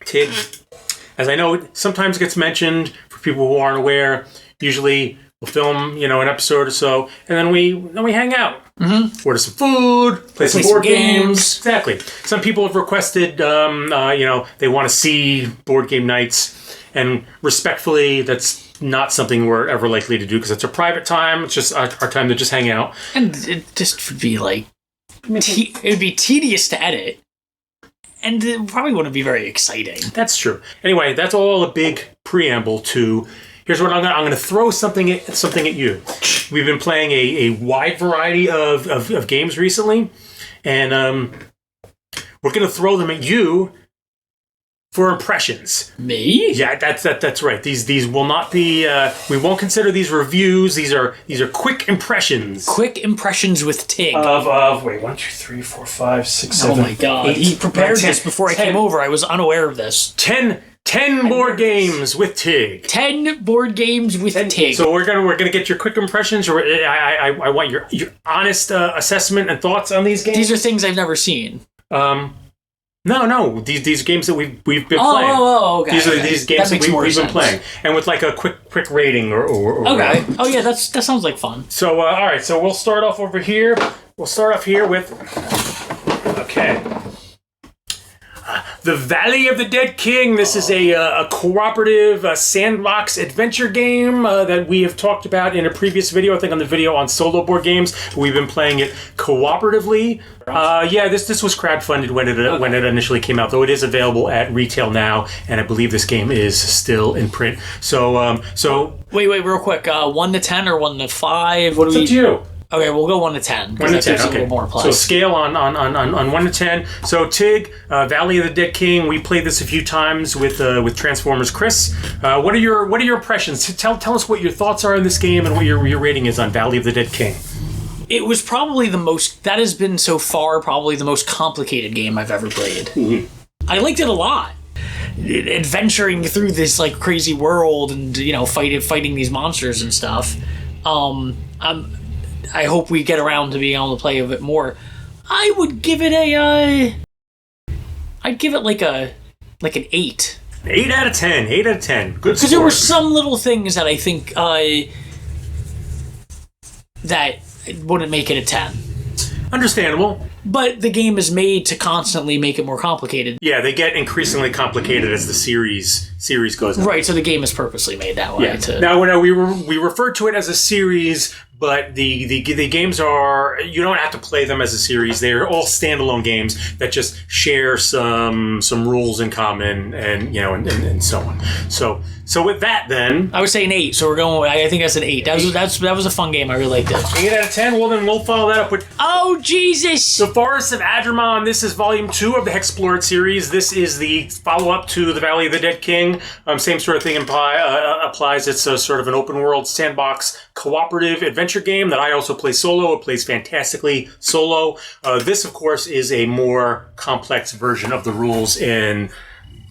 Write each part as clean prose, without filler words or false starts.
Tig, as I know, it sometimes gets mentioned for people who aren't aware. Usually we'll film, an episode or so, and then we hang out. Mm-hmm. Order some food, play some board games. Exactly. Some people have requested, they want to see board game nights, and respectfully, that's not something we're ever likely to do because it's a private time. It's just our time to just hang out. And it just would be it would be tedious to edit. And it probably wouldn't be very exciting. That's true. Anyway, that's all a big preamble to. Here's what I'm going to throw something at you. We've been playing a wide variety of games recently, and we're going to throw them at you for impressions. Me? Yeah, that's right. These will not be. We won't consider these reviews. These are quick impressions. Quick impressions with Tig. Of 1, 2, 3, 4, 5, 6, 7. Oh my God! 8, he prepared 10, this before 10. I came over. I was unaware of this. 10 board games with Tig. 10 board games with Tig. So we're gonna get your quick impressions. Or I want your honest assessment and thoughts on these games. These are things I've never seen. No. These games that we've been playing. Oh, okay. These games that we've been playing, and with like a quick rating or okay. Oh yeah, that sounds like fun. So all right, so we'll start off over here. We'll start off here with The Valley of the Dead King. This is a cooperative sandbox adventure game that we have talked about in a previous video. I think on the video on solo board games. We've been playing it cooperatively. This was crowdfunded when it initially came out, though it is available at retail now, and I believe this game is still in print. So wait, real quick. 1 to 10 or 1 to 5? What it's up to you. Okay, we'll go 1 to 10. 1 to 10, okay. A little more play. So scale on 1 to 10. So Tig, Valley of the Dead King. We played this a few times with Transformers Chris. What are your impressions? Tell us what your thoughts are in this game and what your rating is on Valley of the Dead King. It was probably that has been so far probably the most complicated game I've ever played. Mm-hmm. I liked it a lot. Adventuring through this like crazy world and fighting these monsters and stuff. I hope we get around to being able to play a bit more. I would give it I'd give it like an 8. 8 out of 10. 8 out of 10. Good score. Because there were some little things that I think that wouldn't make it a 10. Understandable. But the game is made to constantly make it more complicated. Yeah, they get increasingly complicated as the series goes on. Right, so the game is purposely made that way. Yeah. Now, we refer to it as a series, but the games are, you don't have to play them as a series. They're all standalone games that just share some rules in common and so on. So with that, then I would say an 8. So we're going. I think that's an 8. That was a fun game. I really liked it. 8 out of 10. Well, then we'll follow that up with Jesus! The Forest of Adramon. This is Volume 2 of the Hexplored series. This is the follow-up to The Valley of the Dead King. Same sort of thing applies. It's a sort of an open-world sandbox cooperative adventure game that I also play solo. It plays fantastically solo. This, of course, is a more complex version of the rules in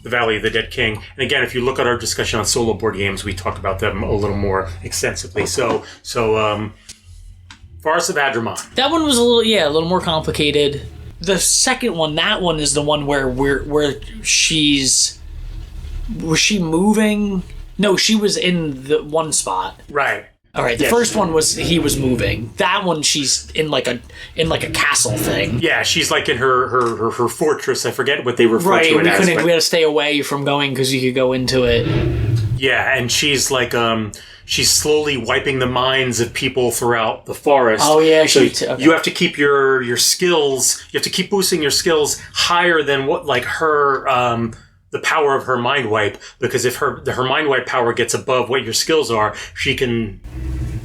The Valley of the Dead King. And again, if you look at our discussion on solo board games, we talked about them a little more extensively. So Forest of Adramon. That one was a little more complicated. The second one, that one is the one where was she moving? No, she was in the one spot. Right. All right. The first one was he was moving. That one she's in like a castle thing. Yeah, she's like in her fortress. I forget what they refer to it as. We had to stay away from going because you could go into it. Yeah, and she's like she's slowly wiping the minds of people throughout the forest. Oh yeah, so you have to keep your skills. You have to keep boosting your skills higher than what like her. The power of her mind wipe, because if her mind wipe power gets above what your skills are, she can.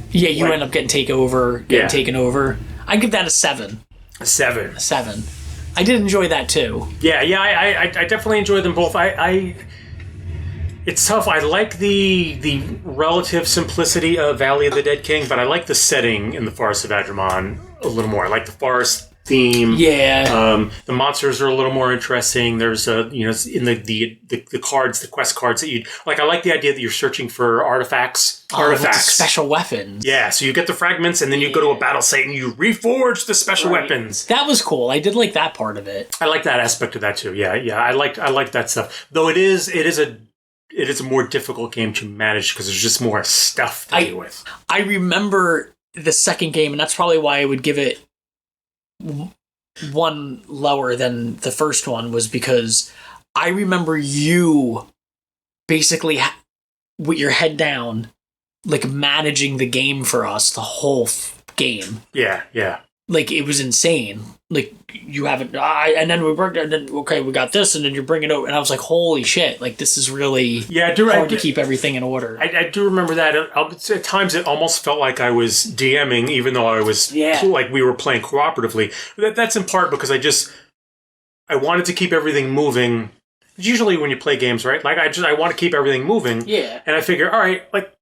Yeah, you end up getting taken over. I give that a 7. A 7. A 7. I did enjoy that too. Yeah, I definitely enjoyed them both. It's tough. I like the relative simplicity of Valley of the Dead King, but I like the setting in the Forest of Adramon a little more. I like the forest theme. Yeah. The monsters are a little more interesting. There's in the cards, the quest cards that you like. I like the idea that you're searching for artifacts. With the special weapons. Yeah, so you get the fragments, and then you go to a battle site and you reforge the special weapons. That was cool. I did like that part of it. I like that aspect of that too. Yeah. I like that stuff. Though it is a more difficult game to manage because there's just more stuff to deal with. I remember the second game, and that's probably why I would give it one lower than the first one, was because I remember you basically with your head down, like managing the game for us the whole game. Yeah. Like, it was insane. Like, you haven't, and then we worked, and then, okay, we got this, and then you bring it over, and I was like, holy shit, like, this is really hard to keep everything in order. I do remember that. At times, it almost felt like I was DMing, even though I was, like, we were playing cooperatively. That's in part because I wanted to keep everything moving. Usually when you play games, right? Like, I want to keep everything moving. Yeah. And I figure, all right, like,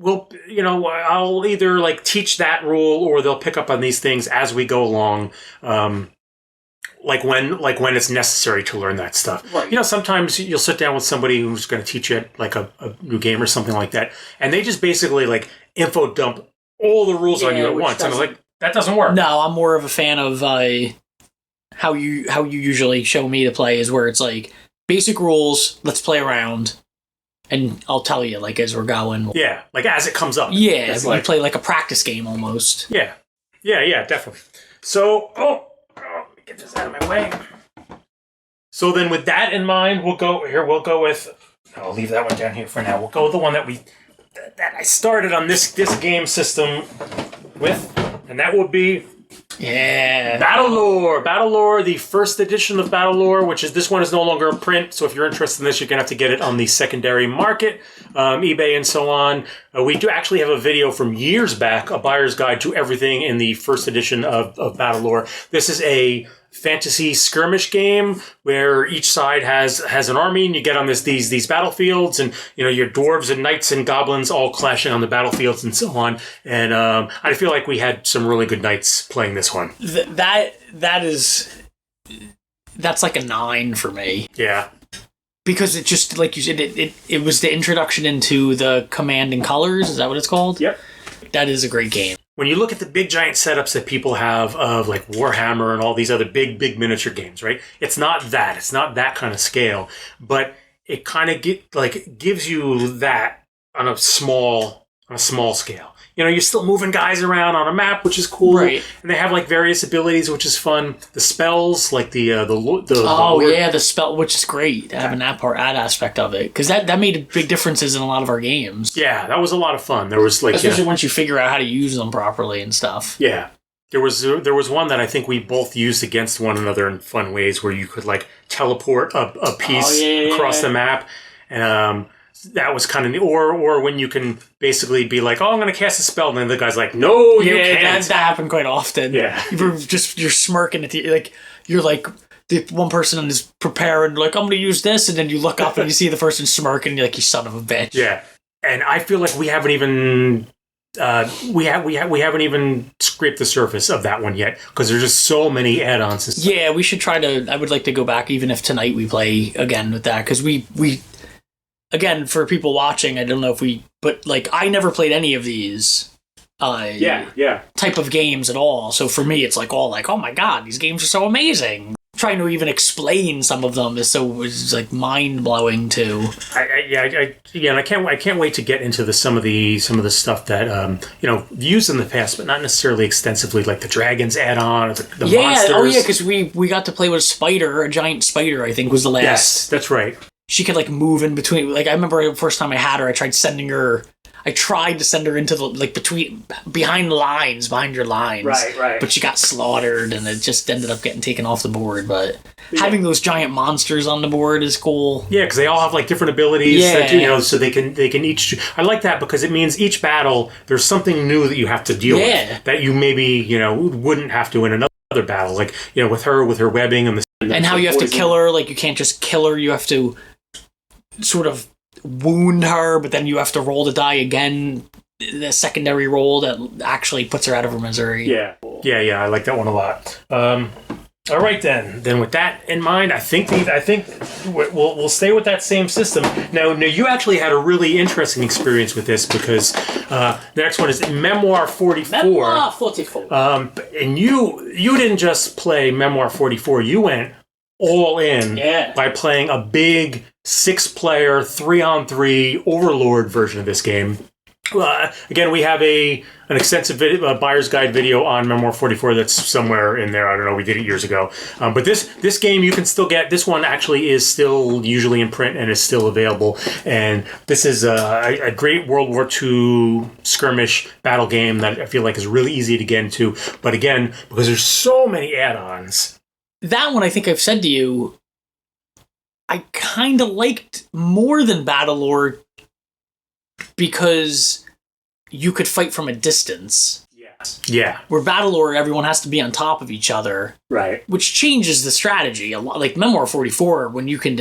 I'll either like teach that rule or they'll pick up on these things as we go along. Like when it's necessary to learn that stuff. Right. Sometimes you'll sit down with somebody who's going to teach you like a new game or something like that. And they just basically like info dump all the rules on you at once. And I'm like, that doesn't work. No, I'm more of a fan of how you usually show me to play, is where it's like basic rules, let's play around. And I'll tell you, like, as we're going. Yeah, like as it comes up. Yeah, we play like a practice game almost. Yeah, definitely. So, let me get this out of my way. So then with that in mind, we'll go with, I'll leave that one down here for now. We'll go with the one that I started on this game system with, and that will be Battlelore, the first edition of Battlelore, which is, this one is no longer in print, so if you're interested in this, you're going to have to get it on the secondary market, eBay and so on. We do actually have a video from years back, a buyer's guide to everything in the first edition of Battlelore. This is a fantasy skirmish game where each side has an army, and you get on these battlefields, and your dwarves and knights and goblins all clashing on the battlefields and so on. And I feel like we had some really good nights playing this one. That's like a 9 for me. Yeah. Because it just, like you said, it was the introduction into the Command and Colors. Is that what it's called? Yep. That is a great game. When you look at the big giant setups that people have of like Warhammer and all these other big miniature games, right? It's not that. It's not that kind of scale, but it kind of gives you that on a small scale. You're still moving guys around on a map, which is cool. Right. And they have like various abilities, which is fun. The spells, like the spell, which is great. Having that aspect of it, because that made big differences in a lot of our games. Yeah, that was a lot of fun. There was like, especially once you figure out how to use them properly and stuff. Yeah. There was one that I think we both used against one another in fun ways, where you could like teleport a piece across the map, and that was kind of, or when you can basically be like, oh, I'm going to cast a spell, and then the guy's like, no, you can't. That happened quite often. Yeah. You're smirking at you're like, the one person is preparing, like, I'm going to use this, and then you look up and you see the person smirking, and you're like, you son of a bitch. Yeah. And I feel like we haven't even we haven't even scraped the surface of that one yet, because there's just so many add-ons and stuff. Yeah, we should try to, I would like to go back, even if tonight we play again with that, because we again, for people watching, I don't know if but like, I never played any of these type of games at all. So for me, it's like all like, oh my god, these games are so amazing. Trying to even explain some of them is like mind blowing too. And I can't wait to get into some of the stuff that used in the past, but not necessarily extensively, like the dragons add-on, or the monsters. Oh yeah, because we got to play with a giant spider. I think was the last. Yes, that's right. She could like move in between. Like I remember the first time I had her, I tried to send her into the behind your lines. Right. But she got slaughtered, and it just ended up getting taken off the board. But having those giant monsters on the board is cool. Yeah, because they all have like different abilities. Yeah. So they can each. I like that because it means each battle there's something new that you have to deal with that you maybe wouldn't have to in another battle. Like with her webbing and how you have to kill her. Like you can't just kill her. You have to sort of wound her, but then you have to roll the die again the secondary role that actually puts her out of her misery. Yeah. I like that one a lot. All right, then with that in mind, I think we'll stay with that same system. Now, you actually had a really interesting experience with this because the next one is Memoir 44. Memoir 44. And you didn't just play Memoir 44. You went all in by playing a big 6-player 3-on-3 Overlord version of this game. Again, we have an extensive buyer's guide video on Memoir 44 that's somewhere in there. I don't know. We did it years ago. But this game you can still get. This one actually is still usually in print and is still available. And this is a great World War II skirmish battle game that I feel like is really easy to get into. But again, because there's so many add-ons. That one, I think I've said to you, I kind of liked more than Battlelore because you could fight from a distance. Yeah. Where Battlelore, everyone has to be on top of each other. Right. Which changes the strategy a lot. Like Memoir 44, when you can...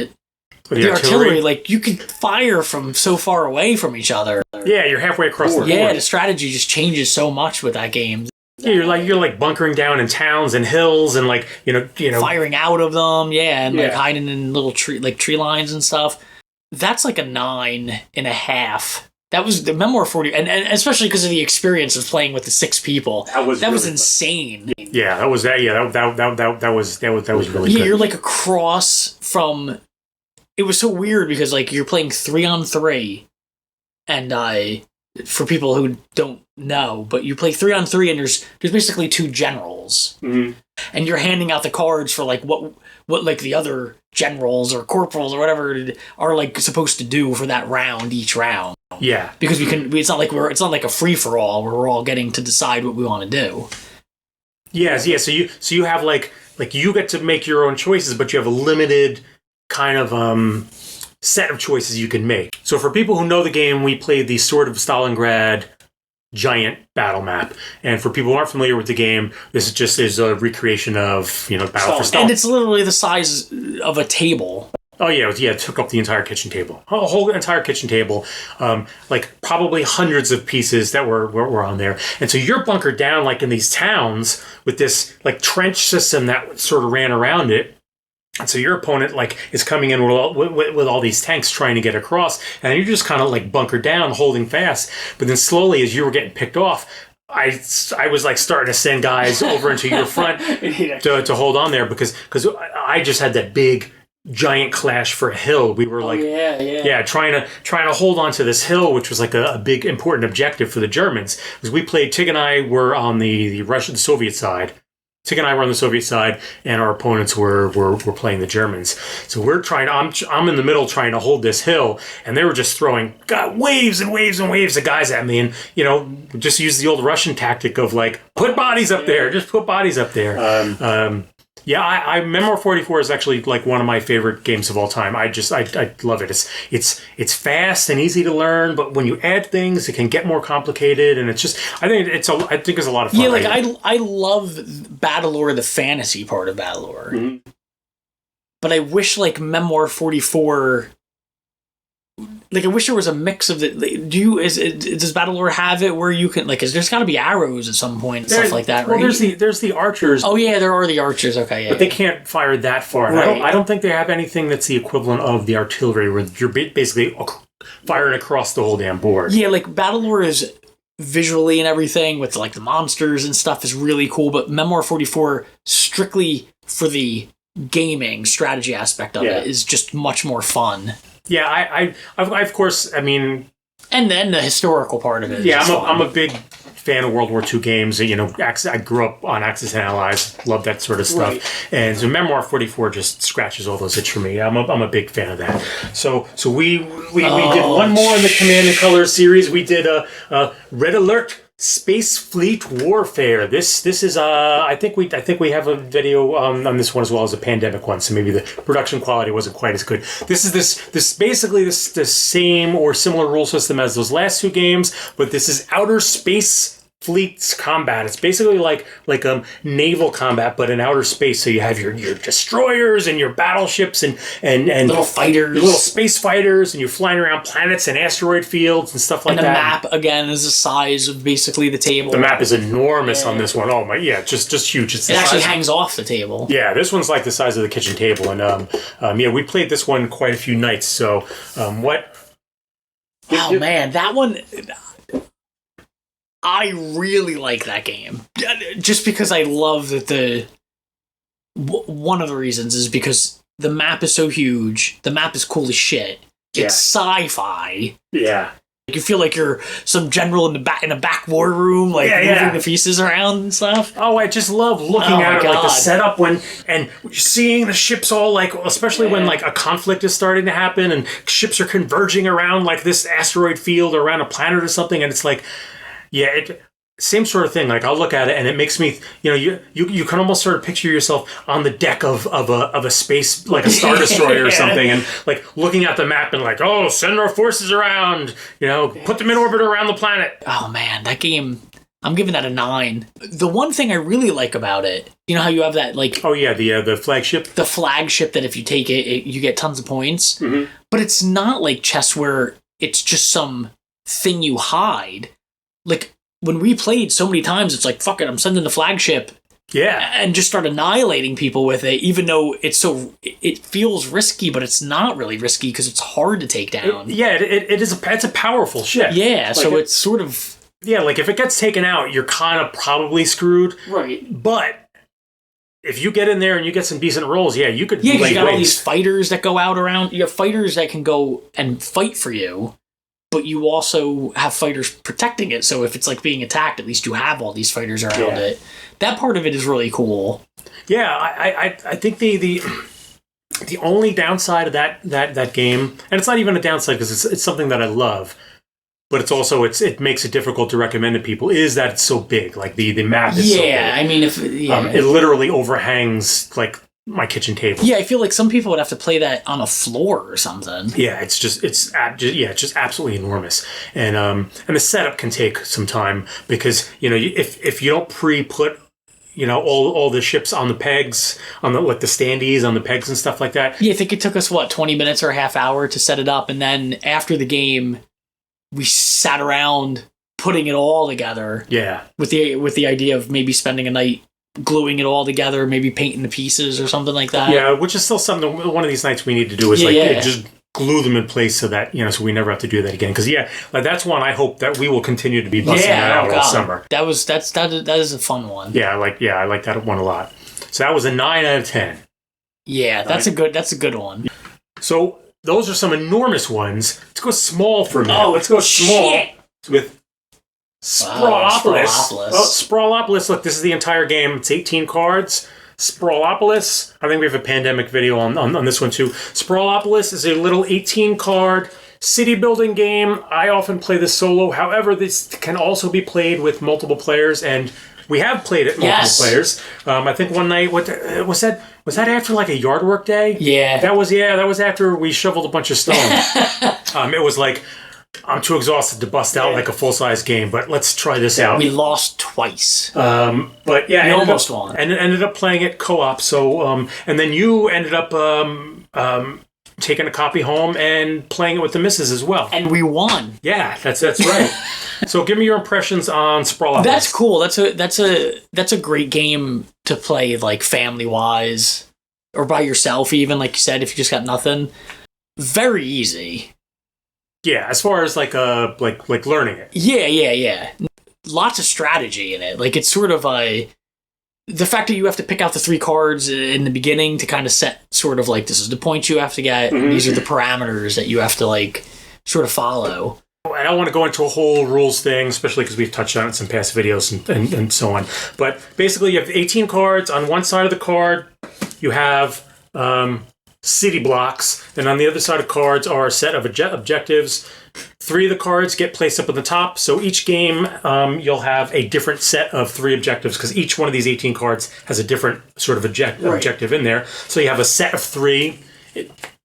The artillery, like, you could fire from so far away from each other. Yeah, you're halfway across the board. Yeah, the strategy just changes so much with that game. Yeah, you're like bunkering down in towns and hills and like, you know firing out of them, like hiding in little tree lines and stuff. That's like a 9.5. That was the Memoir 40, and especially because of the experience of playing with the 6 people. That was insane. Yeah, that was really good. Yeah, you're like across from. It was so weird because like you're playing 3-on-3, and for people who don't know, but you play 3-on-3, and there's basically 2 generals, and you're handing out the cards for like what like the other generals or corporals or whatever are like supposed to do for that round each round. Yeah, because it's not like a free for all where we're all getting to decide what we want to do. Yes, yeah. So you have like you get to make your own choices, but you have a limited kind of set of choices you can make. So for people who know the game, we played the Sword of Stalingrad giant battle map, and for people who aren't familiar with the game, this is a recreation of Battle for Stalin, and it's literally the size of a table. Oh yeah, it took up the entire kitchen table, a whole entire kitchen table, like probably hundreds of pieces that were on there. And so you're bunkered down like in these towns with this like trench system that sort of ran around it. And so your opponent like is coming in with all these tanks trying to get across, and you're just kind of like bunkered down, holding fast. But then slowly, as you were getting picked off, I was like starting to send guys over into your front to hold on there because I just had that big giant clash for a hill. We were like, trying to hold on to this hill, which was like a big important objective for the Germans. Because we played, Tig and I were on the Soviet side. Tig and I were on the Soviet side, and our opponents were playing the Germans. So we're trying. I'm in the middle trying to hold this hill, and they were just throwing waves and waves and waves of guys at me, and just use the old Russian tactic of like put bodies up there, just put bodies up there. I Memoir 44 is actually like one of my favorite games of all time. I love it. It's fast and easy to learn, but when you add things, it can get more complicated, and it's just I think it's a lot of fun. Yeah, like I love Battlelore, the fantasy part of Battlelore, but I wish like Memoir 44. Like I wish there was a mix of the. Does Battlelore have it where you can there's got to be arrows at some point and stuff like that, right? Well, there's the archers. Oh yeah, there are the archers. Okay, yeah, but they can't fire that far. Right. I don't think they have anything that's the equivalent of the artillery, where you're basically firing across the whole damn board. Yeah, like Battlelore is visually and everything with like the monsters and stuff is really cool, but Memoir 44 strictly for the gaming strategy aspect of it is just much more fun. Yeah, I of course, I mean... And then the historical part of it. Yeah, I'm a big fan of World War II games. I grew up on Axis and Allies, love that sort of stuff. Right. And so Memoir 44 just scratches all those itches for me. I'm a big fan of that. So we did one more in the Command and Color series. We did a Red Alert Space Fleet Warfare. This is I think we have a video on this one as well as a pandemic one, so maybe the production quality wasn't quite as good. This is basically the same or similar rule system as those last 2 games, but this is Outer Space fleets combat. It's basically like naval combat, but in outer space. So you have your destroyers and your battleships and little fighters, your little space fighters, and you're flying around planets and asteroid fields and stuff like that. And the map again is the size of basically the table. The map is enormous on this one. Oh my, just huge. It actually hangs off the table. Yeah, this one's like the size of the kitchen table, and we played this one quite a few nights. So what? Oh man, that one. I really like that game. Just because I love that one of the reasons is because the map is so huge. The map is cool as shit. It's sci-fi. Yeah. You feel like you're some general in a back war room, moving the pieces around and stuff. Oh, I just love looking at it, like the setup and seeing the ships all especially when a conflict is starting to happen and ships are converging around this asteroid field or around a planet or something, and it's same sort of thing. I'll look at it and it makes me, you can almost sort of picture yourself on the deck of a space, like a Star Destroyer or something, and looking at the map and oh, send our forces around, put them in orbit around the planet. Oh man, that game, I'm giving that a 9. The one thing I really like about it, you know how you have that the flagship? The flagship that if you take it you get tons of points. Mm-hmm. But it's not like chess where it's just some thing you hide. When we played so many times, it's fuck it, I'm sending the flagship. Yeah. And just start annihilating people with it, even though it feels risky, but it's not really risky because it's hard to take down. It's a powerful ship. Yeah, so it's sort of... Yeah, if it gets taken out, you're kind of probably screwed. Right. But if you get in there and you get some decent rolls, you could... Yeah, because you got all these fighters that go out around. You have fighters that can go and fight for you. But you also have fighters protecting it, so if it's being attacked, at least you have all these fighters around it. That part of it is really cool. Yeah, I think the only downside of that game, and it's not even a downside because it's something that I love, but it's also it makes it difficult to recommend to people, is that it's so big. The map is so big. I mean, it literally overhangs my kitchen table. Yeah, I feel like some people would have to play that on a floor or something. Yeah, it's just absolutely enormous, and the setup can take some time because if you don't pre-put all the ships on the pegs, on the the standees on the pegs and stuff like that. Yeah, I think it took us 20 minutes or a half hour to set it up, and then after the game, we sat around putting it all together. Yeah, with the idea of maybe spending a night gluing it all together, maybe painting the pieces or something like that. Yeah, which is still something one of these nights we need to do is just glue them in place so that so we never have to do that again. Because that's one I hope that we will continue to be busting out all summer. That is a fun one. Yeah, I like that one a lot. So that was a 9 out of 10. Yeah, that's a good one. So those are some enormous ones. Let's go small for a minute. Oh, let's go small with Sprawlopolis. Sprawlopolis. Look, this is the entire game. It's 18 cards. Sprawlopolis. I think we have a pandemic video on this one too. Sprawlopolis is a little 18 card city building game. I often play this solo. However, this can also be played with multiple players, and we have played it multiple players. I think one night, what was that? Was that after a yard work day? Yeah. That was after we shoveled a bunch of stone. It was I'm too exhausted to bust out a full-size game, but let's try this out. We lost twice. But we almost won. And ended up playing it co-op. So, and then you ended up taking a copy home and playing it with the missus as well. And we won. Yeah, that's right. So, give me your impressions on Sprawlopolis. That's cool. That's a great game to play family-wise or by yourself, even like you said, if you just got nothing. Very easy. Yeah, as far as like learning it. Yeah. Lots of strategy in it. It's sort of the fact that you have to pick out the 3 cards in the beginning to kind of set sort of this is the points you have to get, and these are the parameters that you have to sort of follow. I don't want to go into a whole rules thing, especially because we've touched on it in some past videos and so on. But basically, you have 18 cards. On one side of the card, you have city blocks, and on the other side of cards are a set of objectives. 3 of the cards get placed up at the top, so each game you'll have a different set of 3 objectives, because each one of these 18 cards has a different sort of objective in there. So you have a set of 3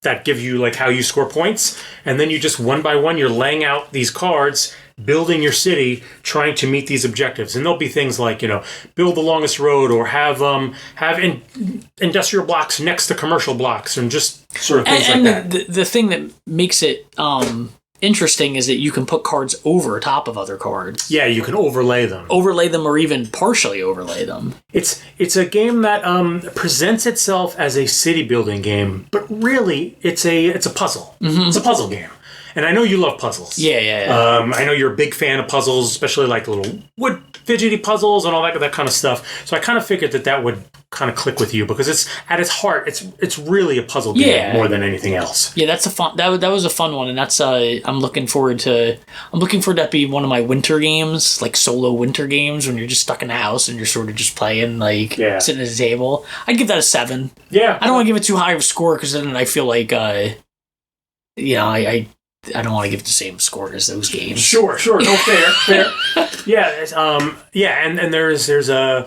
that give you how you score points, and then you just one by one you're laying out these cards, building your city, trying to meet these objectives. And there'll be things like, build the longest road, or have industrial blocks next to commercial blocks, and just sort of things like that. And the thing that makes it interesting is that you can put cards over top of other cards. Yeah, you can overlay them. Or even partially overlay them. It's a game that presents itself as a city building game, but really it's a puzzle. Mm-hmm. It's a puzzle game. And I know you love puzzles. Yeah. I know you're a big fan of puzzles, especially like little wood fidgety puzzles and all that kind of stuff. So I kind of figured that would kind of click with you, because it's at its heart, it's really a puzzle game more than anything else. Yeah, that's a fun. That was a fun one, and that's I'm looking forward to that to be one of my winter games, like solo winter games, when you're just stuck in the house and you're sort of just playing, sitting at a table. I'd give that a 7. Yeah, I don't want to give it too high of a score, because then I feel like I don't want to give it the same score as those games. Sure. No, fair. Yeah, and there's a,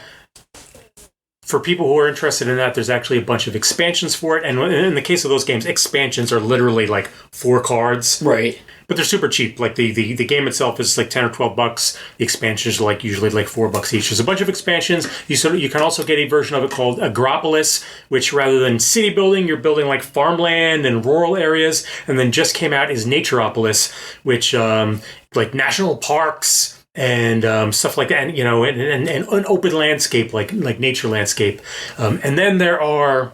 for people who are interested in that, there's actually a bunch of expansions for it. And in the case of those games, expansions are literally like 4 cards. Right. But they're super cheap. Like the game itself is like $10 or $12. The expansions are usually like $4 each. There's a bunch of expansions. You can also get a version of it called Agropolis, which rather than city building, you're building like farmland and rural areas. And then just came out is Naturopolis, which like national parks and stuff like that, and an open landscape like nature landscape. And then there are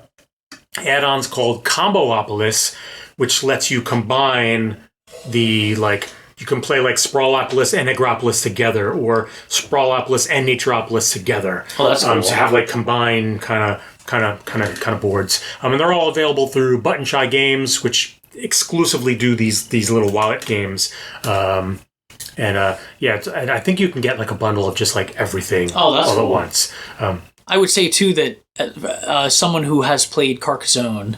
add-ons called Comboopolis, which lets you combine you can play like Sprawlopolis and Agropolis together, or Sprawlopolis and Naturopolis together. Oh, that's cool. To have like combined kind of boards. And they're all available through Button Shy Games, which exclusively do these little wallet games. And I think you can get like a bundle of just like everything all cool. at once. I would say too that someone who has played Carcassonne,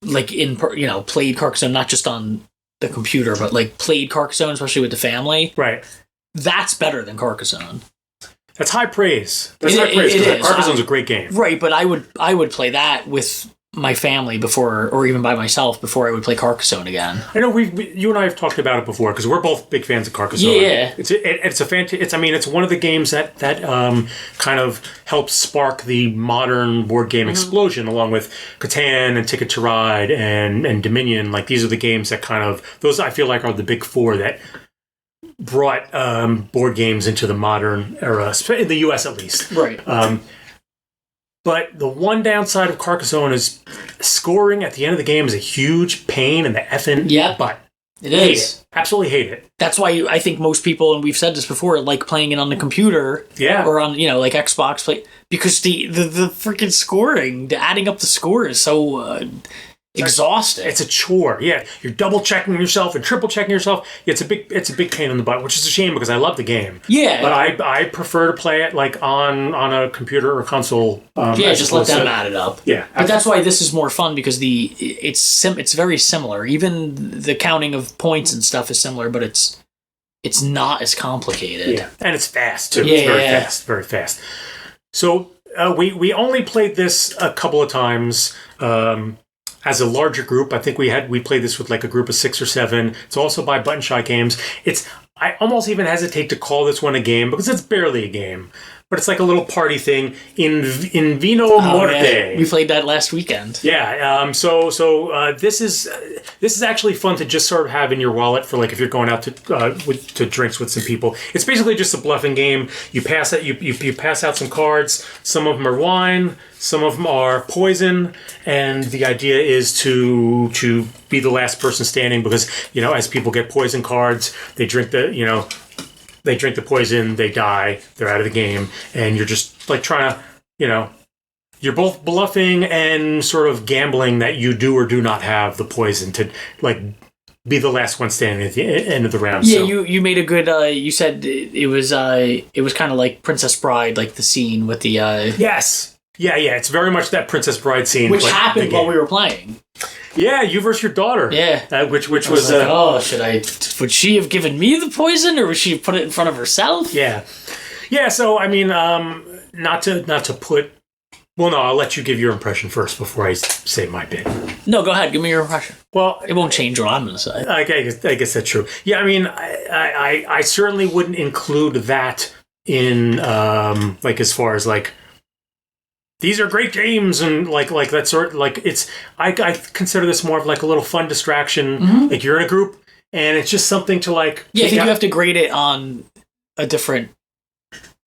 played Carcassonne not just on the computer, but like played Carcassonne, especially with the family. Right. That's better than Carcassonne. That's high praise. Carcassonne's a great game. Right, but I would play that with my family before, or even by myself, before I would play Carcassonne again. I know you and I have talked about it before, because we're both big fans of Carcassonne. Yeah, it's one of the games that kind of helps spark the modern board game explosion, along with Catan and Ticket to Ride and Dominion. Like, these are the games that those I feel like are the big 4 that brought board games into the modern era, in the U.S. at least. Right. But the one downside of Carcassonne is scoring at the end of the game is a huge pain in the effing butt. It is. Absolutely hate it. That's why I think most people, and we've said this before, like playing it on the computer. Yeah. Or on, like Xbox, because the freaking scoring, adding up the score is so exhausting. It's a chore. Yeah, you're double checking yourself and triple checking yourself. It's a big pain in the butt, which is a shame, because I love the game. Yeah, but I prefer to play it like on a computer or console. Just let them add it up. Yeah, but that's why this is more fun, because it's very similar. Even the counting of points and stuff is similar, but it's not as complicated. Yeah, and it's fast too. It's very fast. So we only played this a couple of times. As a larger group, I think we played this with like a group of 6 or 7. It's also by Button Shy Games. I almost even hesitate to call this one a game, because it's barely a game. But it's like a little party thing in Vino Morte. Yeah. We played that last weekend. Yeah. So this is actually fun to just sort of have in your wallet for, like, if you're going out to drinks with some people. It's basically just a bluffing game. You pass out some cards. Some of them are wine. Some of them are poison. And the idea is to be the last person standing, because as people get poison cards, they drink the poison, they die, they're out of the game, and you're just like trying to, you're both bluffing and sort of gambling that you do or do not have the poison to, like, be the last one standing at the end of the round. Yeah, so. You made a good, you said it was kind of like Princess Bride, like the scene with the... Yes. Yeah, it's very much that Princess Bride scene. Which happened while we were playing. Yeah, you versus your daughter. Yeah. Which was like, would she have given me the poison, or would she have put it in front of herself? Yeah. Yeah, so, I mean, not to put Well, no, I'll let you give your impression first before I say my bit. No, go ahead. Give me your impression. Well, it won't change what I'm going to say. I guess that's true. Yeah, I mean, I certainly wouldn't include that in like as far as like these are great games and like that sort. Like it's I consider this more of like a little fun distraction. Mm-hmm. Like you're in a group and it's just something to like. Yeah, I think you have to grade it on a different.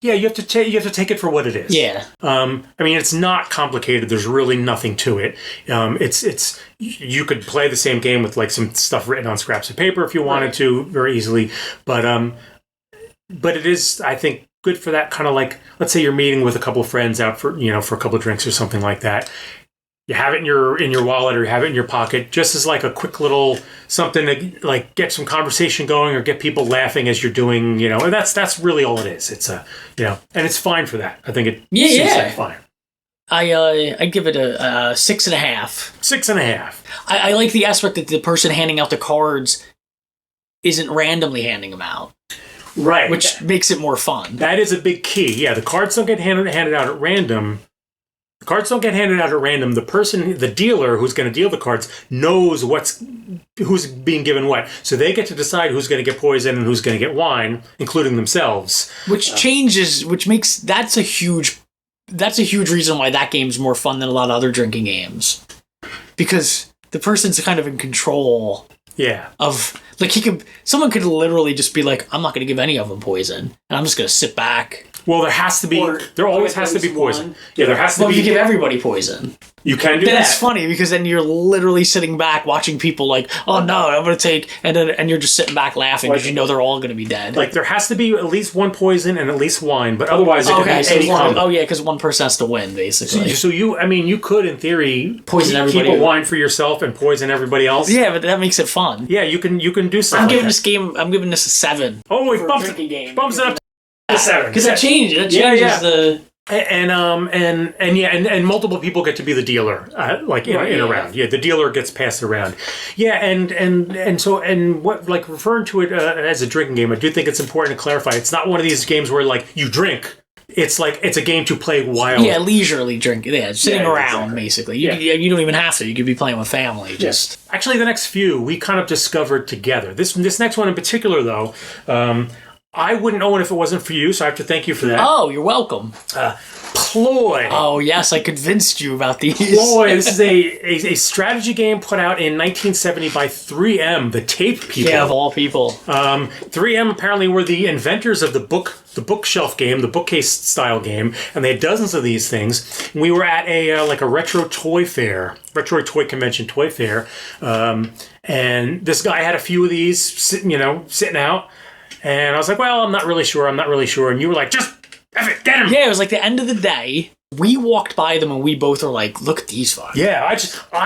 Yeah, you have to take it for what it is. Yeah. I mean, it's not complicated. There's really nothing to it. It's you could play the same game with like some stuff written on scraps of paper if you wanted to very easily. But it is, I think, good for that kind of like, let's say you're meeting with a couple of friends out for a couple of drinks or something like that. You have it in your wallet or you have it in your pocket, just as like a quick little something to like get some conversation going or get people laughing as you're doing, and that's really all it is. It's and it's fine for that. I think it seems like fine. I give it a 6.5. 6.5. I like the aspect that the person handing out the cards isn't randomly handing them out. Right. Which makes it more fun. That is a big key. Yeah, the cards don't get handed out at random. The cards don't get handed out at random. The dealer who's going to deal the cards knows who's being given what. So they get to decide who's going to get poison and who's going to get wine, including themselves. Which makes that's a huge reason why that game's more fun than a lot of other drinking games. Because the person's kind of in control. Yeah. Of like someone could literally just be like, I'm not going to give any of them poison, and I'm just going to sit back. Well, there has to be. There always has to be poison. Yeah, there has to be. Well, if you give everybody poison, you can do that. That's funny because then you're literally sitting back watching people like, oh no, I'm going to take, and you're just sitting back laughing because they're all going to be dead. Like there has to be at least one poison and at least wine, but otherwise it can be any combo. Oh yeah, because one person has to win basically. So you could in theory poison everybody. Keep a wine for yourself and poison everybody else. Yeah, but that makes it fun. Yeah, you can do something. I'm giving this a 7. Oh, it bumps it up. 7 because that changes the and multiple people get to be the dealer in a round. Yeah, the dealer gets passed around. Yeah, and what like referring to it as a drinking game, I do think it's important to clarify. It's not one of these games where like you drink. It's like it's a game to play while leisurely drinking. Yeah, sitting around basically. You don't even have to. You could be playing with family. Just actually, the next few we kind of discovered together. This next one in particular, though. I wouldn't know it if it wasn't for you, so I have to thank you for that. Oh, you're welcome. Ploy. Oh, yes, I convinced you about these. Ploy. This is a strategy game put out in 1970 by 3M, the tape people. Yeah, of all people. 3M apparently were the inventors of the bookshelf game, the bookcase style game, and they had dozens of these things. We were at a retro toy convention toy fair, and this guy had a few of these sitting out. And I was like, well, I'm not really sure. And you were like, just F it, get him. Yeah, it was like the end of the day. We walked by them and we both were like, look at these fuckers. Yeah, I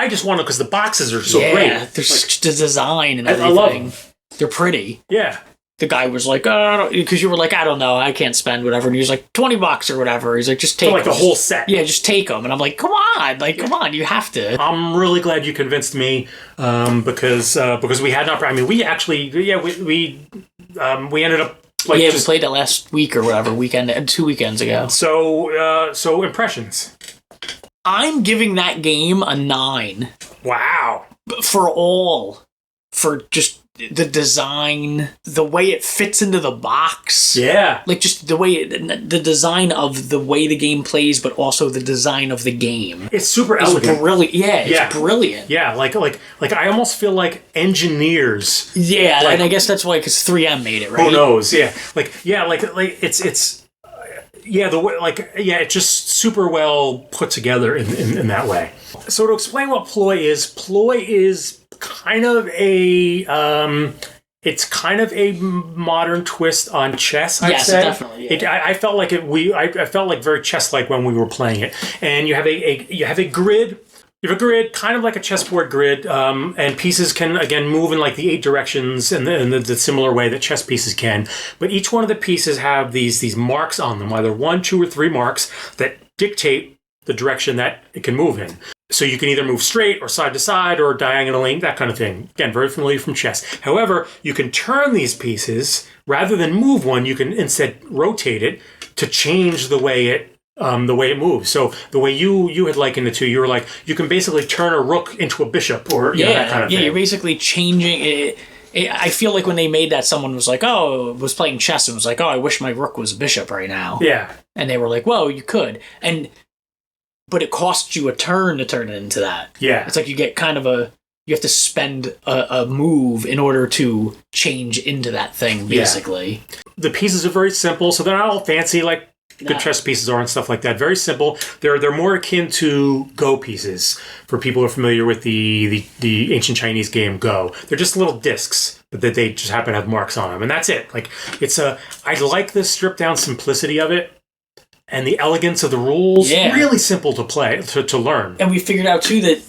just want to because the boxes are so great. Yeah, the design and everything. I love them. They're pretty. Yeah. The guy was like, because you were like, I don't know, I can't spend whatever. And he was like, $20 or whatever. He's like, just take them. The whole set. Yeah, just take them. And I'm like, come on, you have to. I'm really glad you convinced me because we had not. I mean, we actually, we ended up. We played it last week or whatever, 2 weekends ago. So impressions. I'm giving that game a 9. Wow. For just the design, the way it fits into the box. Yeah. Like just the design of the way the game plays, but also the design of the game. It's super elegant. Brilliant. Yeah, it's brilliant. Yeah, like I almost feel like engineers. Yeah, and I guess that's why, because 3M made it, right? Who knows? Yeah. It's the way, it's just super well put together in that way. So to explain what Ploy is kind of a it's kind of a modern twist on chess. I'd say. Definitely. Yeah. I felt like I felt like very chess-like when we were playing it. And you have a grid. You have a grid, kind of like a chessboard grid, and pieces can, again, move in like the 8 directions in the similar way that chess pieces can. But each one of the pieces have these marks on them, either 1, 2, or 3 marks that dictate the direction that it can move in. So you can either move straight or side to side or diagonally, that kind of thing. Again, very familiar from chess. However, you can turn these pieces. Rather than move one, you can instead rotate it to change the way it the way it moves. So the way you had likened it to, you were like, you can basically turn a rook into a bishop, or you know, that kind of thing. You're basically changing it. I feel like when they made that, someone was like, was playing chess and was like, I wish my rook was a bishop right now. Yeah. And they were like, well, you could. But it costs you a turn to turn it into that. Yeah. It's like you get you have to spend a move in order to change into that thing, basically. Yeah. The pieces are very simple, so they're not all fancy like good chess pieces are and stuff like that. Very simple. They're more akin to Go pieces for people who are familiar with the ancient Chinese game Go. They're just little discs that they just happen to have marks on them, and that's it. Like I like the stripped down simplicity of it and the elegance of the rules. Yeah. Really simple to play to learn. And we figured out too that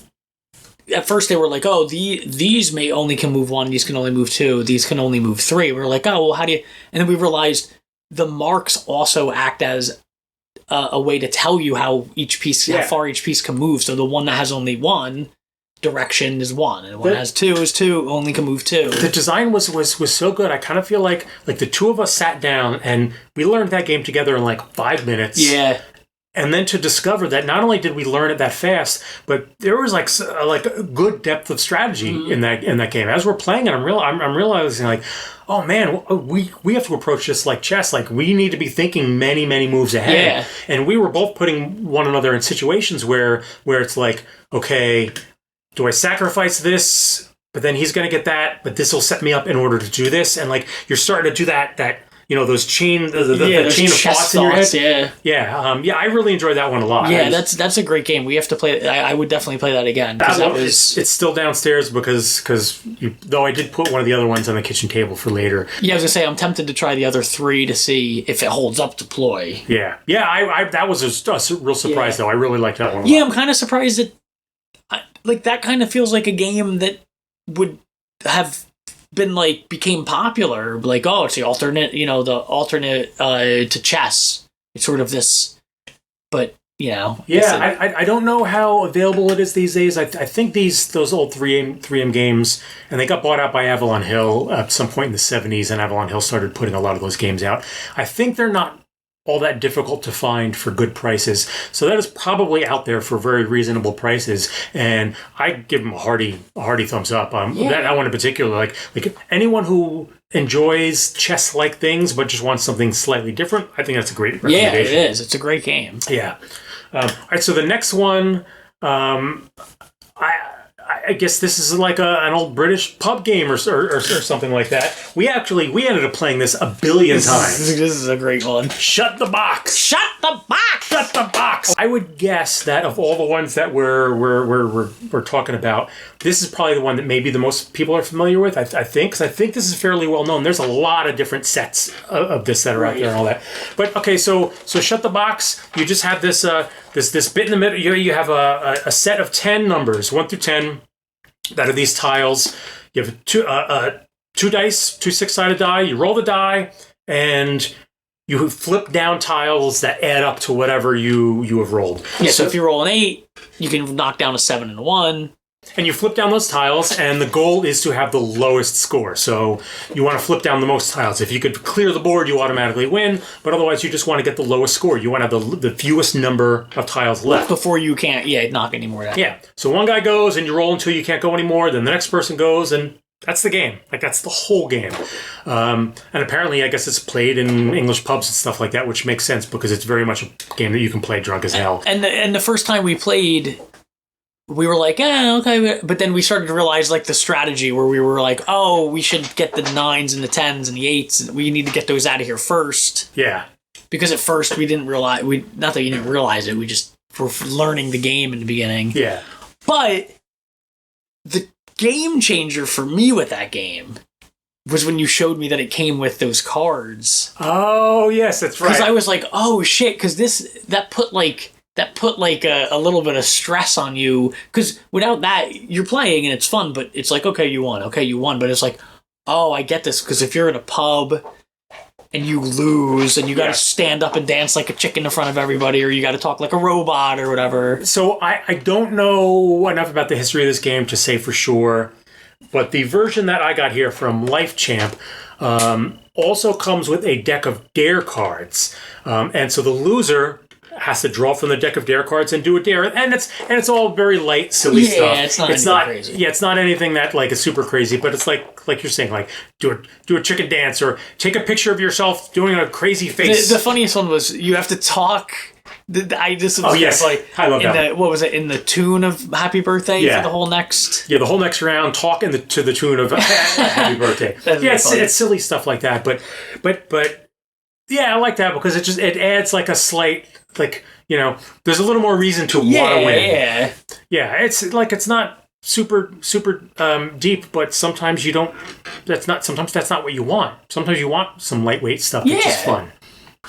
at first they were like, these may only can move 1, these can only move 2, these can only move 3. We were like, well, how do you? And then we realized the marks also act as a way to tell you how far each piece can move. So the one that has only 1 direction is 1, and the one that has 2 is 2, only can move 2. The design was so good. I kind of feel like the two of us sat down and we learned that game together in like 5 minutes. Yeah. And then to discover that not only did we learn it that fast, but there was like a good depth of strategy in that game. As we're playing it, I'm realizing like, oh man, we have to approach this like chess. Like we need to be thinking many, many moves ahead. Yeah. And we were both putting one another in situations where it's like, okay, do I sacrifice this? But then he's going to get that, but this will set me up in order to do this. And like you're starting to do that. You know, those chain the chain of thoughts in your head. Yeah. I really enjoyed that one a lot. Yeah, that's a great game. We have to play. I would definitely play that again. It's still downstairs because though I did put one of the other ones on the kitchen table for later. Yeah, I was gonna say I'm tempted to try the other 3 to see if it holds up to Ploy. Yeah. I that was a real surprise though. I really liked that one. I'm kind of surprised that that kind of feels like a game that would have been became popular, it's the alternate to chess. It's sort of this, but I don't know how available it is these days. I think those old 3M games, and they got bought out by Avalon Hill at some point in the 70s, and Avalon Hill started putting a lot of those games out. I think they're not all that difficult to find for good prices. So that is probably out there for very reasonable prices. And I give them a hearty thumbs up. That one in particular, like anyone who enjoys chess-like things but just wants something slightly different, I think that's a great recommendation. Yeah, it is. It's a great game. Yeah. All right, so the next one, I guess this is like an old British pub game or something like that. We ended up playing this a billion times. This is a great one. Shut the box. Shut the box. Shut the box. I would guess that of all the ones that we're talking about, this is probably the one that maybe the most people are familiar with. I think because I think this is fairly well known. There's a lot of different sets of this that are out there and all that. But okay, so shut the box. You just have this this bit in the middle. You have a set of 10 numbers, 1 through 10. That are these tiles. You have two dice, 2 6-sided die. You roll the die, and you flip down tiles that add up to whatever you have rolled. Yeah, so if you roll an 8, you can knock down a 7 and a 1. And you flip down those tiles, and the goal is to have the lowest score. So you want to flip down the most tiles. If you could clear the board, you automatically win. But otherwise, you just want to get the lowest score. You want to have the fewest number of tiles left. Before you can't, knock any more down. Yeah. So one guy goes, and you roll until you can't go anymore. Then the next person goes, and that's the game. That's the whole game. And apparently, I guess it's played in English pubs and stuff like that, which makes sense because it's very much a game that you can play drunk as hell. And the first time we played, we were like, okay. But then we started to realize the strategy where we were like, oh, we should get the 9s and the 10s and the 8s. We need to get those out of here first. Yeah. Because at first we didn't realize, not that you didn't realize it, we just were learning the game in the beginning. Yeah. But the game changer for me with that game was when you showed me that it came with those cards. Oh, yes, that's right. Because I was like, oh shit, because that put a little bit of stress on you, because without that, you're playing and it's fun, but it's like, okay, you won, but it's like, oh, I get this, because if you're in a pub and you lose and you got to stand up and dance like a chicken in front of everybody, or you got to talk like a robot or whatever. So I don't know enough about the history of this game to say for sure, but the version that I got here from Life Champ also comes with a deck of dare cards. And so the loser has to draw from the deck of dare cards and do a dare, and it's all very light, silly stuff. It's not crazy. Yeah, it's not anything that like is super crazy, but it's like you're saying, like do a chicken dance or take a picture of yourself doing a crazy face. The funniest one was you have to talk. Yes, like I love that. What was it in the tune of Happy Birthday for the whole next? Yeah, the whole next round, talk to the tune of Happy Birthday. It's silly stuff like that, but yeah, I like that because it adds like a slight there's a little more reason to want to win. Yeah. It's not super deep, but sometimes you don't. Sometimes that's not what you want. Sometimes you want some lightweight stuff that's just fun.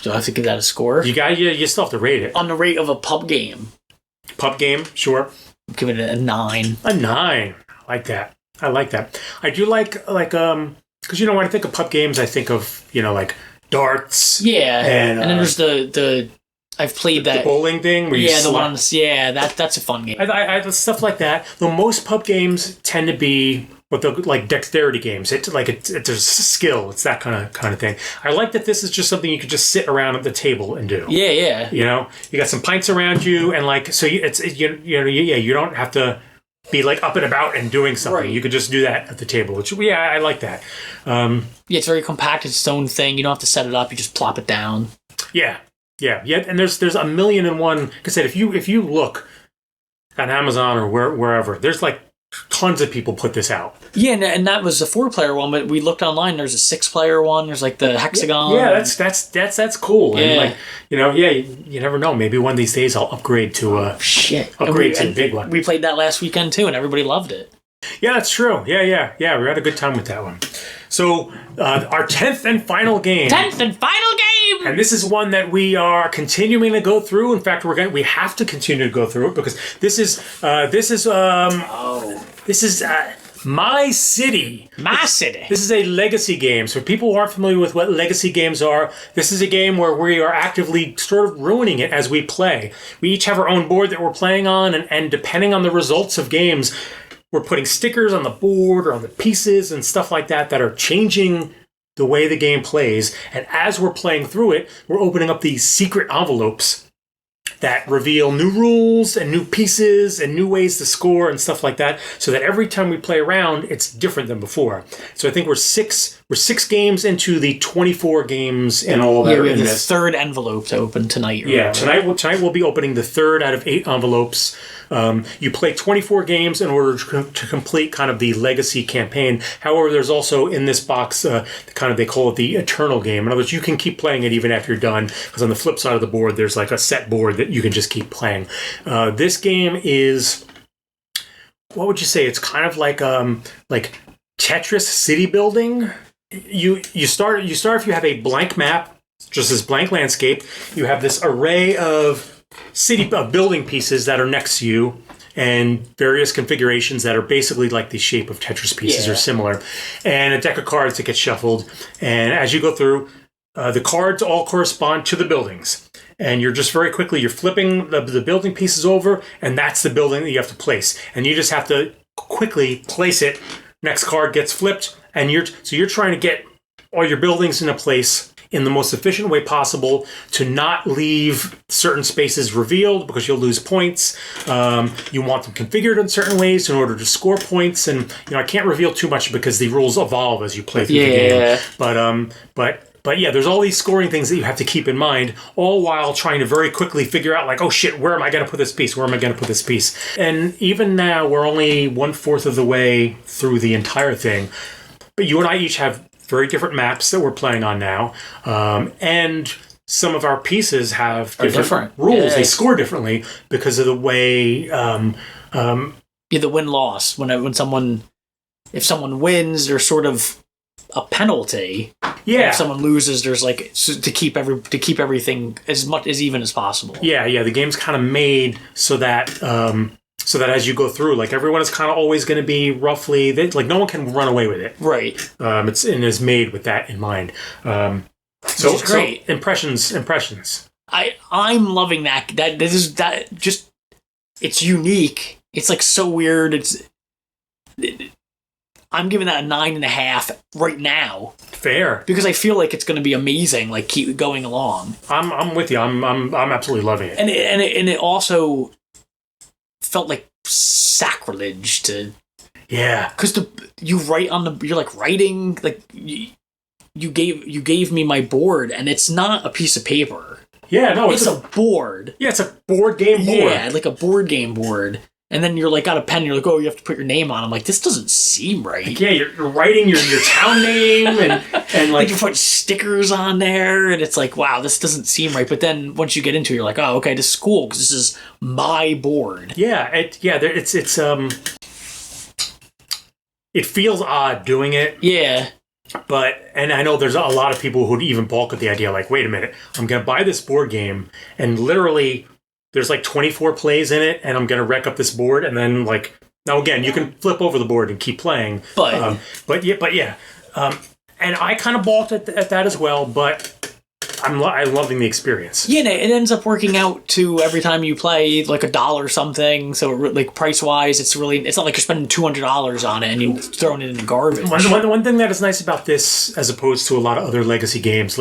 Do I have to give that a score? You still have to rate it. On the rate of a pub game. Pub game, sure. Give it a 9. A 9. I like that. I do like because when I think of pub games, I think of like darts. Yeah, and then there's the I've played that the bowling thing where you the ones that's a fun game. I stuff like that. Though most pub games tend to be like dexterity games. It's there's skill. It's that kind of thing. I like that this is just something you could just sit around at the table and do. Yeah. You got some pints around you, and you don't have to be like up and about and doing something. Right. You could just do that at the table, which I like that. It's very compact. It's its own thing. You don't have to set it up. You just plop it down. Yeah. And there's a million and one. Like I said, if you look on Amazon or wherever, there's like tons of people put this out. Yeah, and that was a 4-player one, but we looked online. There's a 6-player one. There's like the hexagon. Yeah, that's cool. Yeah. And you never know. Maybe one of these days I'll upgrade to a the big one. We played that last weekend too, and everybody loved it. Yeah, that's true. Yeah. We had a good time with that one. So our 10th and final game. And this is one that we are continuing to go through. In fact, we have to continue to go through it because this is My City. My City. This is a legacy game. So if people who aren't familiar with what legacy games are, this is a game where we are actively sort of ruining it as we play. We each have our own board that we're playing on, and depending on the results of games, we're putting stickers on the board or on the pieces and stuff like that are changing the way the game plays. And as we're playing through it, we're opening up these secret envelopes that reveal new rules and new pieces and new ways to score and stuff like that, so that every time we play around, it's different than before. So I think we're six games into the 24 games in all that are in this. The 3rd envelope to open tonight. Yeah, tonight we'll be opening the 3rd out of 8 envelopes. You play 24 games in order to complete kind of the legacy campaign. However, there's also in this box they call it the eternal game. In other words, you can keep playing it even after you're done, because on the flip side of the board, there's like a set board that you can just keep playing. This game is, what would you say? It's kind of like Tetris city building. You start if you have a blank map, just this blank landscape. You have this array of building pieces that are next to you, and various configurations that are basically like the shape of Tetris pieces or similar, and a deck of cards that get shuffled. And as you go through, the cards all correspond to the buildings, and you're just very quickly you're flipping the building pieces over, and that's the building that you have to place, and you just have to quickly place it. Next card gets flipped, and you're trying to get all your buildings in a place in the most efficient way possible to not leave certain spaces revealed, because you'll lose points. You want them configured in certain ways in order to score points, and I can't reveal too much because the rules evolve as you play through the game. But yeah, there's all these scoring things that you have to keep in mind, all while trying to very quickly figure out, like, oh shit, where am I going to put this piece? Where am I going to put this piece? And even now, we're only 1/4 of the way through the entire thing. But you and I each have very different maps that we're playing on now. And some of our pieces have different rules. They score differently because of the way... the win-loss. If someone wins, there's sort of a penalty. Yeah. And if someone loses, there's like to keep everything as even as possible. Yeah. The game's kind of made so that as you go through, like, everyone is kind of always going to be roughly like, no one can run away with it. Right. It's made with that in mind. So great. So impressions. I'm loving that. It's unique. It's like so weird. I'm giving that a 9.5 right now. Fair. Because I feel like it's going to be amazing, like keep going along. I'm with you. I'm absolutely loving it. And it also felt like sacrilege to. Yeah. Because you're like writing, like you gave me my board, and it's not a piece of paper. Yeah, no, it's a board. Yeah, it's a board game board. Yeah, like a board game board. And then you're like got a pen, and you're like, oh, you have to put your name on. I'm like, this doesn't seem right. Like, yeah, you're writing your town name and like you put stickers on there, and it's like, wow, this doesn't seem right. But then once you get into it, you're like, oh, okay, this is cool because this is my board. Yeah, it feels odd doing it. Yeah. And I know there's a lot of people who'd even balk at the idea, like, wait a minute, I'm going to buy this board game, and literally there's like 24 plays in it, and I'm going to wreck up this board, and then like, now again, you can flip over the board and keep playing. But yeah. And I kind of balked at that as well, but I'm loving the experience. Yeah, it ends up working out to every time you play like $1 something. So like price wise, it's not like you're spending $200 on it and you're throwing it in the garbage. One thing that is nice about this, as opposed to a lot of other legacy games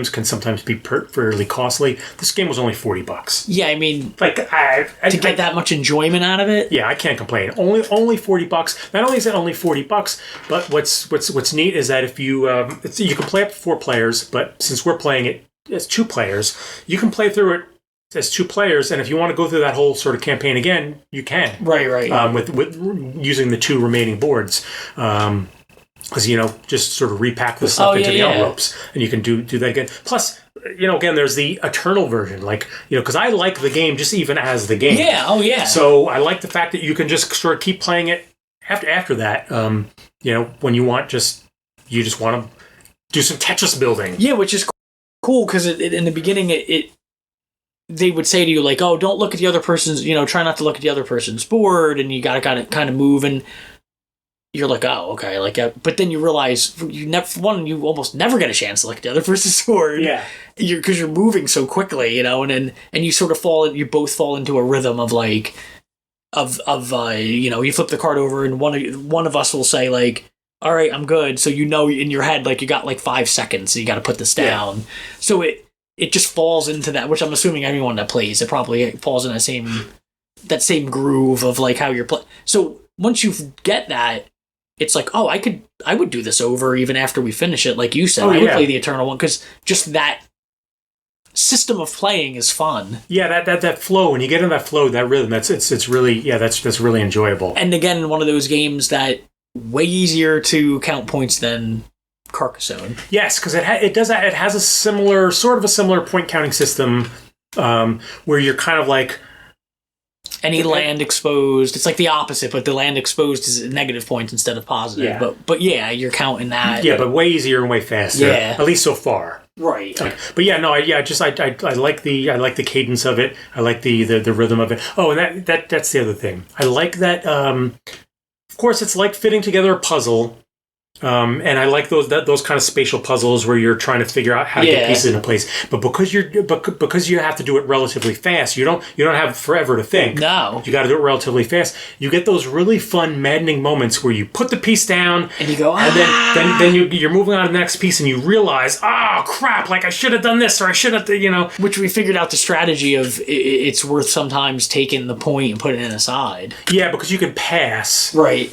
can sometimes be fairly costly. This game was only $40. Yeah, I mean, like to get that much enjoyment out of it. Yeah, I can't complain. Only $40. Not only is it only $40, but what's neat is that if you can play up to 4 players, but since we're playing it as 2 players, you can play through it as 2 players, and if you want to go through that whole sort of campaign again, you can. Right. With using the 2 remaining boards, because just sort of repack the stuff into the envelopes, and you can do that again. Plus, again, there's the eternal version, like because I like the game just even as the game. Yeah. Oh yeah. So I like the fact that you can just sort of keep playing it after that. When you want you just want to do some Tetris building. Yeah, which is cool because in the beginning they would say to you like, oh, don't look at the other person's, try not to look at the other person's board, and you gotta kind of move, and you're like, oh, okay, like, but then you realize you almost never get a chance to look at the other person's board, because you're moving so quickly, and you sort of you both fall into a rhythm of like, you flip the card over, and one of us will say like, all right, I'm good. So in your head, like you got like 5 seconds, so you got to put this down. Yeah. So it just falls into that, which I'm assuming anyone that plays, it probably falls in that same groove of like how you're playing. So once you get that, it's like, oh, I would do this over even after we finish it. Like you said, I would play the Eternal one because just that system of playing is fun. Yeah, that flow, when you get in that flow, that rhythm, it's really, that's really enjoyable. And again, one of those games that way easier to count points than Carcassonne. Yes, because it does that. It has a similar point counting system, where you're kind of like any land exposed. It's like the opposite, but the land exposed is negative points instead of positive. Yeah. But yeah, you're counting that. Yeah, but way easier and way faster. Yeah, at least so far. Right. But yeah, no, I like the cadence of it. I like the rhythm of it. Oh, and that's the other thing. I like that. Of course, it's like fitting together a puzzle, and I like those kind of spatial puzzles where you're trying to figure out how to get pieces into place. But because you have to do it relatively fast, you don't have forever to think. No, you got to do it relatively fast. You get those really fun, maddening moments where you put the piece down and you go, and then you're moving on to the next piece, and you realize, oh crap, like I should have done this, or I should have, Which we figured out the strategy of it's worth sometimes taking the point and putting it aside. Yeah, because you can pass. Right.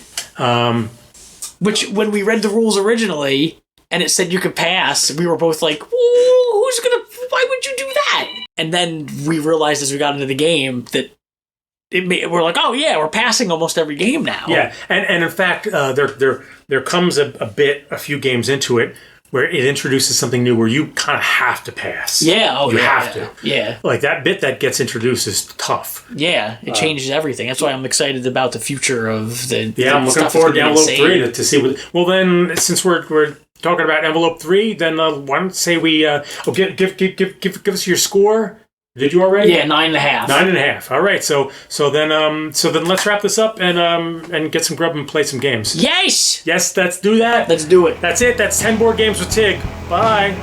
Which, when we read the rules originally, and it said you could pass, we were both like, why would you do that? And then we realized as we got into the game that we're like, oh yeah, we're passing almost every game now. Yeah, and in fact, there comes a few games into it where it introduces something new where you kind of have to pass. Yeah, you have to. Yeah. Like that bit that gets introduced is tough. Yeah, it changes everything. That's why I'm excited about the future of the I'm looking forward to Envelope 3 to see what... Well then, since we're talking about Envelope 3, then why don't say we... give us your score. Did you already? Yeah, 9.5. 9.5. All right. So then let's wrap this up and get some grub and play some games. Yes. Yes, let's do that. Let's do it. That's it. That's 10 board games with Tig. Bye.